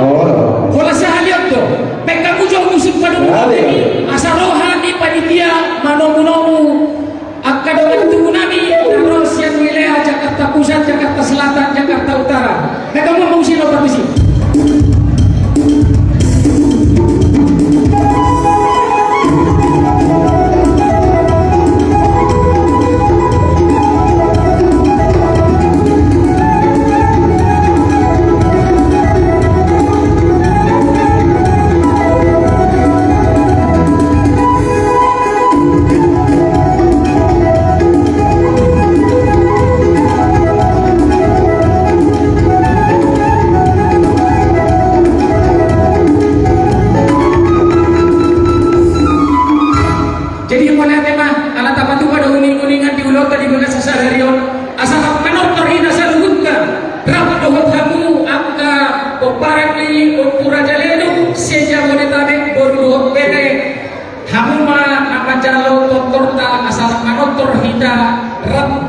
Oh. Wala sa haliyag to. Pagka mo dyan musik pa doon kami, asa rohani panitia, manomu-nomu, ang kadawantu nami, naros yang wilayah Jakarta Pusat, Jakarta Selatan, Jakarta Utara. Nagkamu mau sino permisi.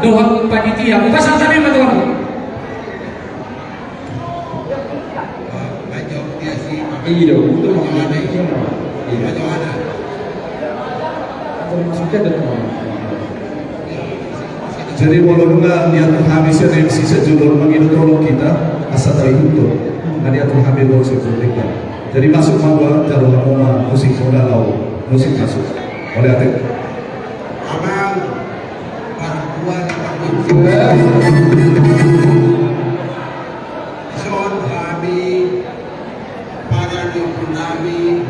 Doang panitia, pasang kami matuang. Baca dia si Iya, itu mana itu? Baca mana? Jadi walaupun niat habisnya dari sisa judul mengingatkan kita asal dari itu, niat habis bawa sebenarnya. Jadi masuk mawa jalur lama musik modalau musik masuk. Oleh hati. Abang perempuan Son kami para diukunami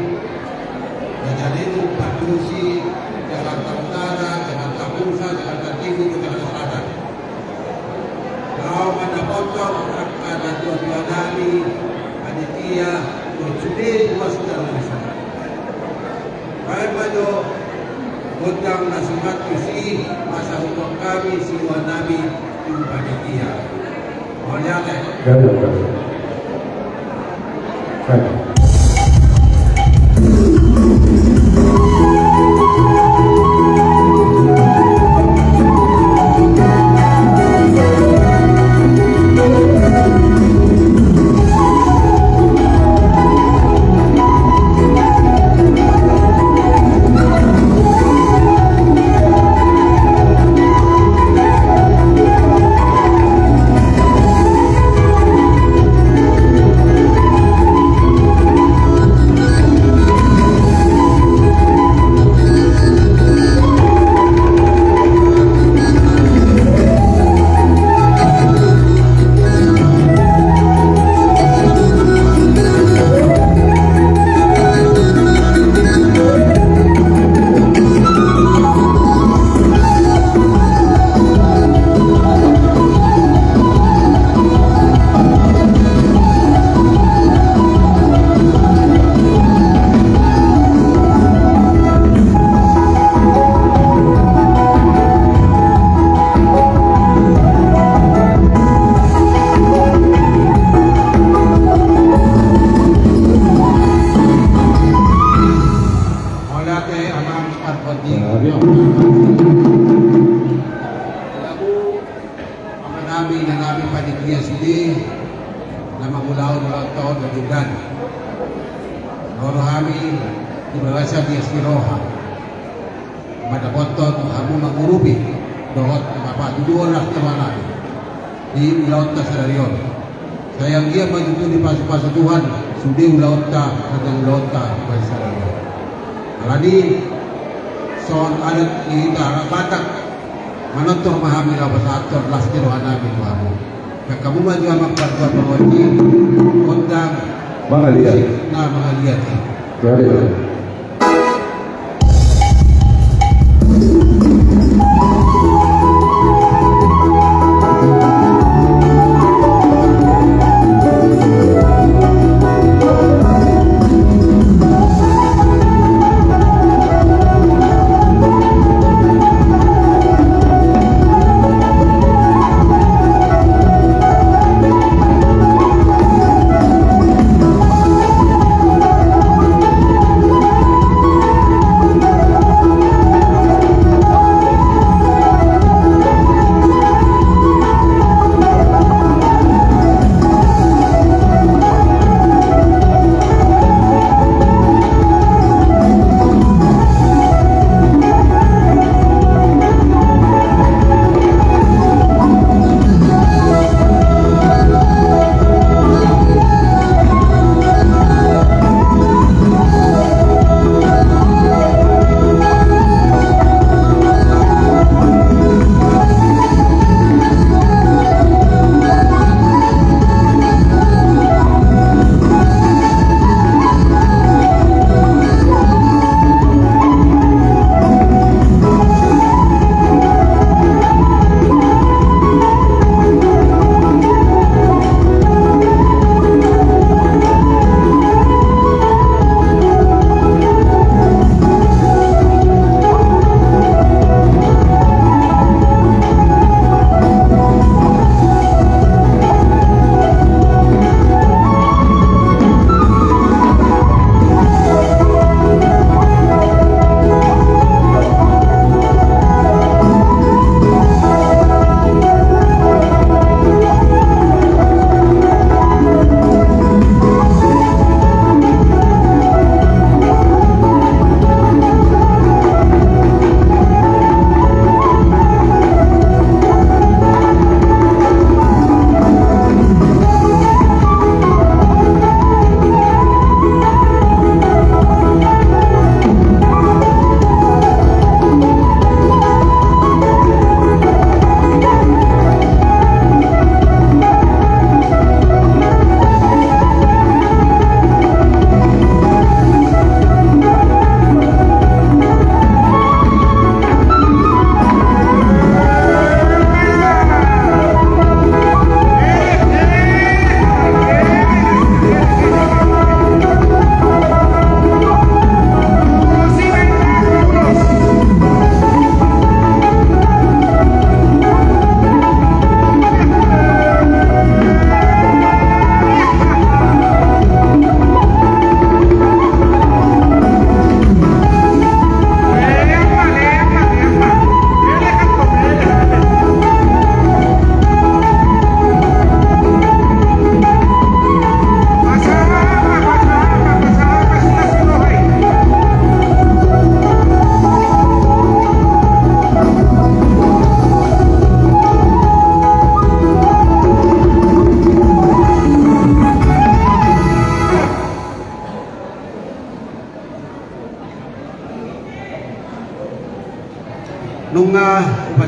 Najalinu Padusi Jakarta Utara, Jakarta Pusat, Jakarta Timur, Jakarta Selatan. Kau mana motor ada dua nami panitia berjudi dua saudara besar. Baik maju Undang nasihat isi masa hukum kami siwa nabi di panitia. Mohon Sayang dia maju di pasuk-pasuk Tuhan sudi ulauta dan ulauta bersama. Alani son adat kita Batak manontor memahami bahasa ator lasti rohana bin Tuhan. Kamu maju sama keluarga perwati undang Mana lihat? Nah, mana lihat? Ada.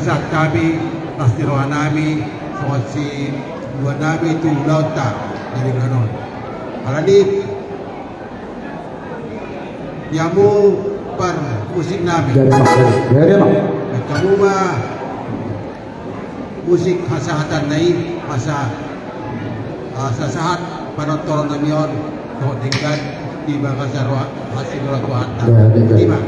saat kami pasti rohan nami soal si dua nami itu laut tak dari kanon. Alani yamu per musik nami. Kamu mah musik hasahatan naik masa sasahat penonton namion kau tinggal di bangsa hasil roh Tuhan. Terima.